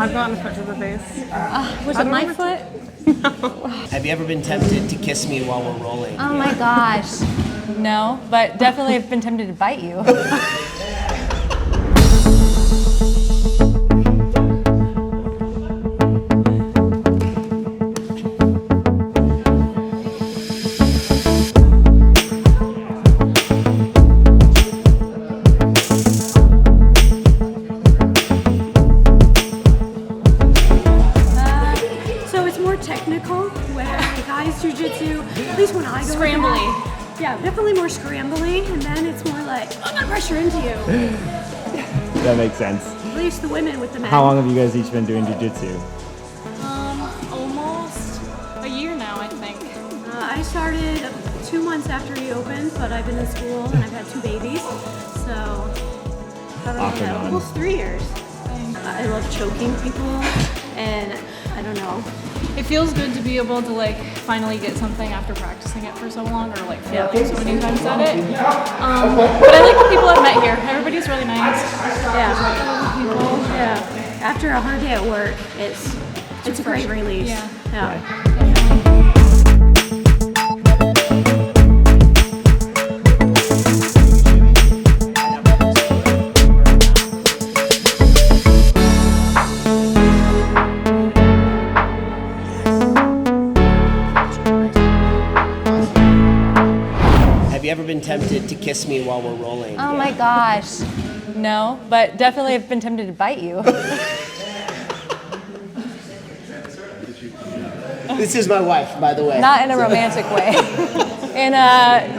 I've gotten a foot to the face. Was it my foot? No. Have you ever been tempted to kiss me while we're rolling? Oh my gosh. No, but definitely have been tempted to bite you. Jiu-jitsu, at least when I go Scrambly. Yeah, definitely more scrambly, and then it's more like, I'm gonna pressure into you. That makes sense. At least the women with the men. How long have you guys each been doing jiu-jitsu? Almost a year now, I think. I started 2 months after he opened, but I've been in school and I've had 2 babies, so almost 3 years. I love choking people, and I don't know. It feels good to be able to like finally get something after practicing it for so long, or like failing so many times at it. But I like the people I've met here. Everybody's really nice. Yeah. People. Yeah. After a hard day at work, it's a great release. Yeah. Have you ever been tempted to kiss me while we're rolling? Oh my gosh. No, but definitely have been tempted to bite you. This is my wife, by the way. Not in a romantic way. In a,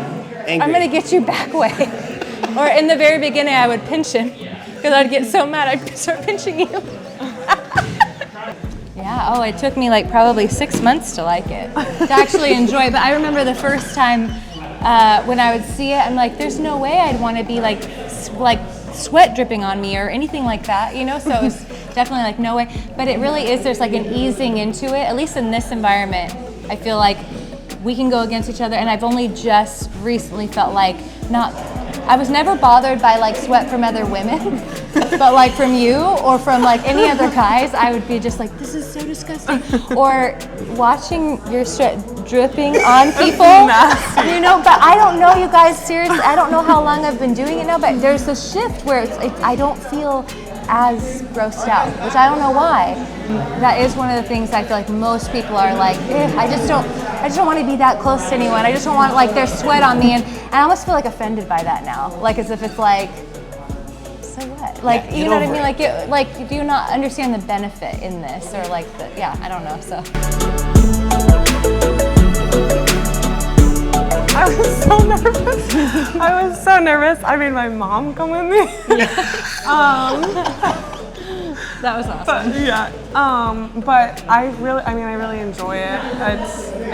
I'm gonna get you back way. Or in the very beginning, I would pinch him because I'd get so mad I'd start pinching you. Yeah, oh, it took me like probably 6 months to like it, to actually enjoy it. But I remember the first time when I would see it, I'm like, there's no way I'd want to be like sweat dripping on me or anything like that, you know? So it was definitely like no way. But it really is, there's like an easing into it, at least in this environment. I feel like we can go against each other, and I've only just recently felt like I was never bothered by like sweat from other women, but like from you or from like any other guys, I would be just like, this is so disgusting. Or watching your sweat dripping on people, you know, but I don't know, you guys, seriously, I don't know how long I've been doing it now, but there's a shift where I don't feel as grossed out, which I don't know why. That is one of the things I feel like most people are like, I just don't want to be that close to anyone. I just don't want like their sweat on me, and I almost feel like offended by that now. Like as if it's like, so what? Like, yeah, you know what I mean? Like, do you not understand the benefit in this, or like I don't know. So. I was so nervous. I was so nervous. I made my mom come with me. That was awesome. But I really enjoy it.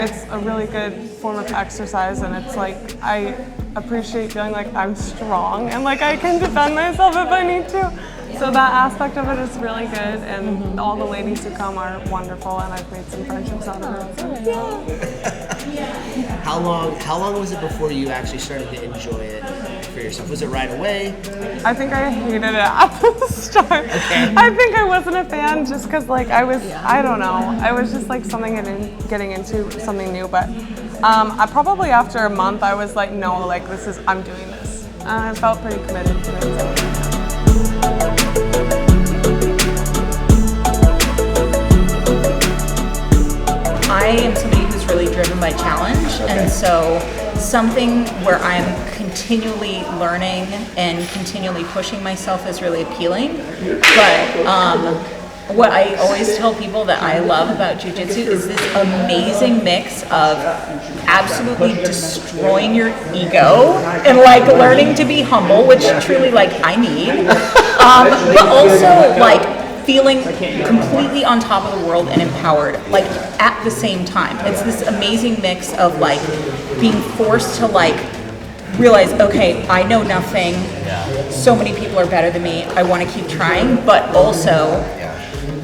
It's a really good form of exercise, and it's like I appreciate feeling like I'm strong and like I can defend myself if I need to. So that aspect of it is really good, and all the ladies who come are wonderful, and I've made some friendships out of it. So. How long was it before you actually started to enjoy it for yourself? Was it right away? I think I hated it at the start. Okay. I think I wasn't a fan just because like I don't know, I was just like getting into something new, but I probably after a month I was like, no, like I'm doing this. And I felt pretty committed to it. So. I am somebody who's really driven by challenge, and so something where I'm continually learning and continually pushing myself is really appealing. But what I always tell people that I love about jiu-jitsu is this amazing mix of absolutely destroying your ego and like learning to be humble, which truly like I need, but also like feeling completely on top of the world and empowered, like at the same time. It's this amazing mix of like being forced to like realize, okay, I know nothing, so many people are better than me, I want to keep trying, but also,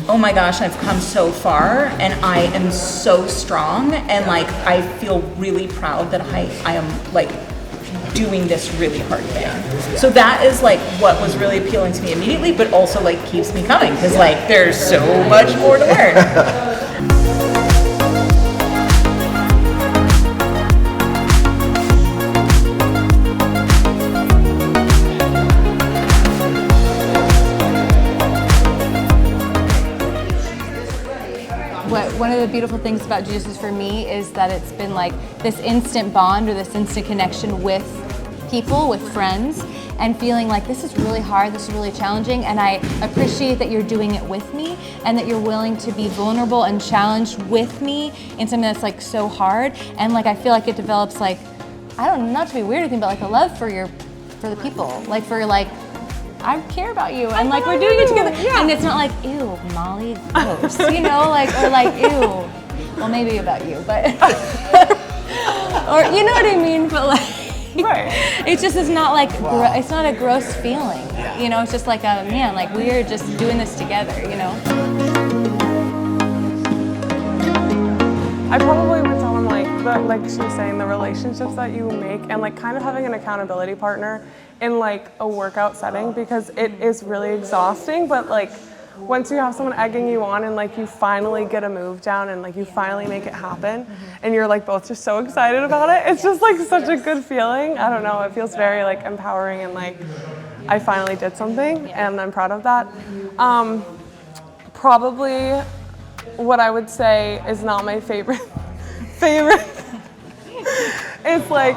oh my gosh, I've come so far and I am so strong, and like I feel really proud that I am like doing this really hard thing. So that is like what was really appealing to me immediately, but also like keeps me coming because like there's so much more to learn. One of the beautiful things about Jiu-Jitsu for me is that it's been like this instant bond or this instant connection with people, with friends, and feeling like this is really hard, this is really challenging, and I appreciate that you're doing it with me and that you're willing to be vulnerable and challenged with me in something that's like so hard. And like I feel like it develops like, I don't know, not to be weird or anything, but like a love for the people, like for like, I care about you, and like we're doing it together, and it's not like, ew, Molly, gross, you know, like, or like, ew, well maybe about you, but, or you know what I mean, but like, Right. it's just, it's not like, it's not a gross feeling, you know, it's just like a, man, like we're just doing this together, you know. I probably would tell them like she was saying, the relationships that you make and like kind of having an accountability partner in like a workout setting, because it is really exhausting, but like once you have someone egging you on and like you finally get a move down and like you finally make it happen and you're like both just so excited about it, it's just like such a good feeling. I don't know, it feels very like empowering and like I finally did something and I'm proud of that. Probably what I would say is not my favorite. It's like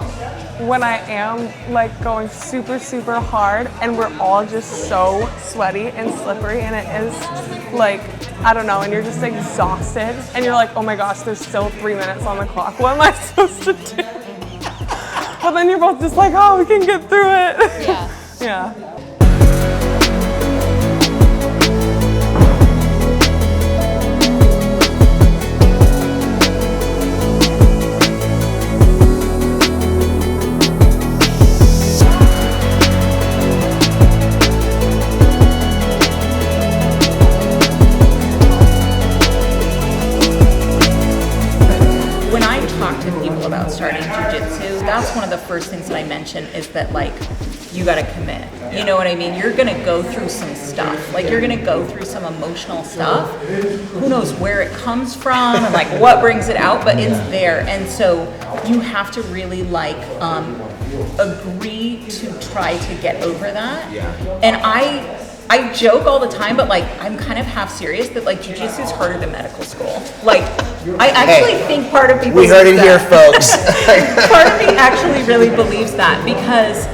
when I am like going super, super hard and we're all just so sweaty and slippery and it is like, I don't know, and you're just exhausted and you're like, oh my gosh, there's still 3 minutes on the clock. What am I supposed to do? But then you're both just like, oh, we can get through it. Yeah. Yeah. About starting jiu-jitsu, that's one of the first things that I mention is that like you got to commit. You know what I mean? You're going to go through some stuff. Like you're going to go through some emotional stuff. Who knows where it comes from and like what brings it out, but it's there. And so you have to really like agree to try to get over that. Yeah. And I joke all the time, but like I'm kind of half serious that like jiu-jitsu is harder than medical school. Like I actually think part of people. We heard it here, folks. Part of me actually really believes that because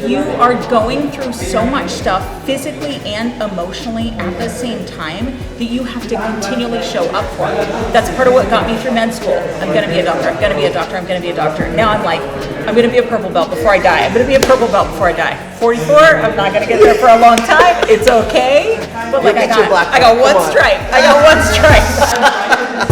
you are going through so much stuff physically and emotionally at the same time that you have to continually show up for. That's part of what got me through med school. I'm going to be a doctor. I'm going to be a doctor. I'm going to be a doctor. Now I'm like, I'm going to be a purple belt before I die. I'm going to be a purple belt before I die. 44. I'm not going to get there for a long time. It's okay. But like I got one stripe. I got one stripe.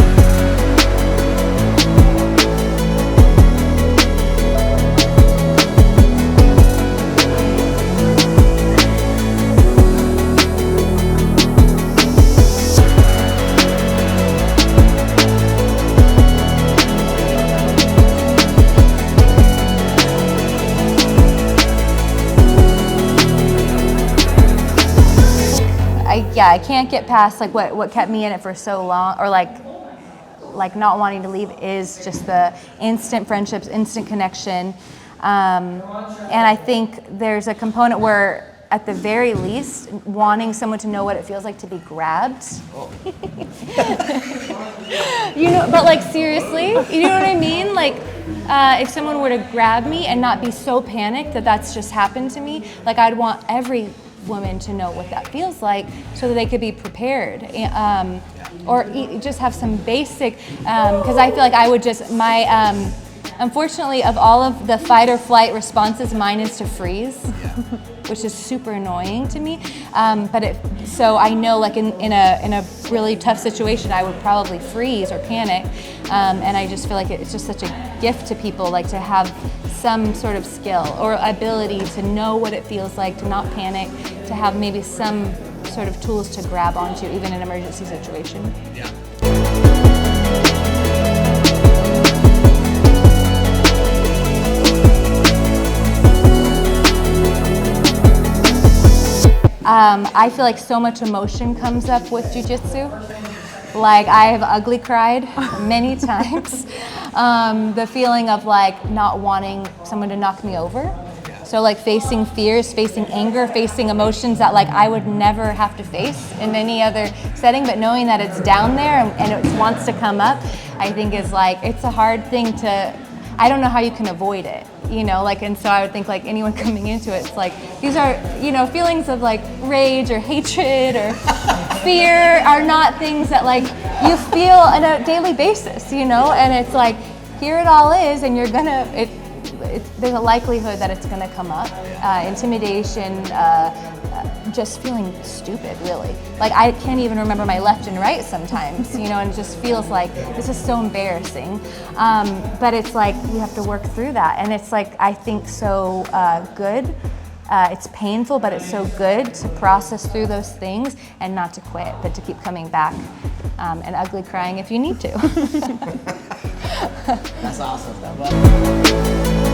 I can't get past like what kept me in it for so long, or like not wanting to leave, is just the instant friendships, instant connection, and I think there's a component where at the very least wanting someone to know what it feels like to be grabbed. You know, but like seriously, you know what I mean? Like if someone were to grab me and not be so panicked that that's just happened to me, like I'd want every woman to know what that feels like so that they could be prepared, or just have some basic, because I feel like I would just, unfortunately of all of the fight or flight responses, mine is to freeze, which is super annoying to me, so I know like in a really tough situation I would probably freeze or panic, and I just feel like it's just such a gift to people, like to have some sort of skill or ability to know what it feels like to not panic, to have maybe some sort of tools to grab onto even in an emergency situation. Yeah. I feel like so much emotion comes up with jiu-jitsu. Like I have ugly cried many times. The feeling of like not wanting someone to knock me over. So like facing fears, facing anger, facing emotions that like I would never have to face in any other setting, but knowing that it's down there and it wants to come up, I think is like, it's a hard thing to, I don't know how you can avoid it, you know, like, and so I would think like anyone coming into it, it's like, these are, you know, feelings of like rage or hatred or fear are not things that like you feel on a daily basis, you know, and it's like, here it all is, and you're gonna, there's a likelihood that it's gonna come up. Intimidation, just feeling stupid, really. Like I can't even remember my left and right sometimes, you know, and it just feels like this is so embarrassing. But it's like you have to work through that, and it's like I think so good. It's painful, but it's so good to process through those things and not to quit, but to keep coming back and ugly crying if you need to. That's awesome.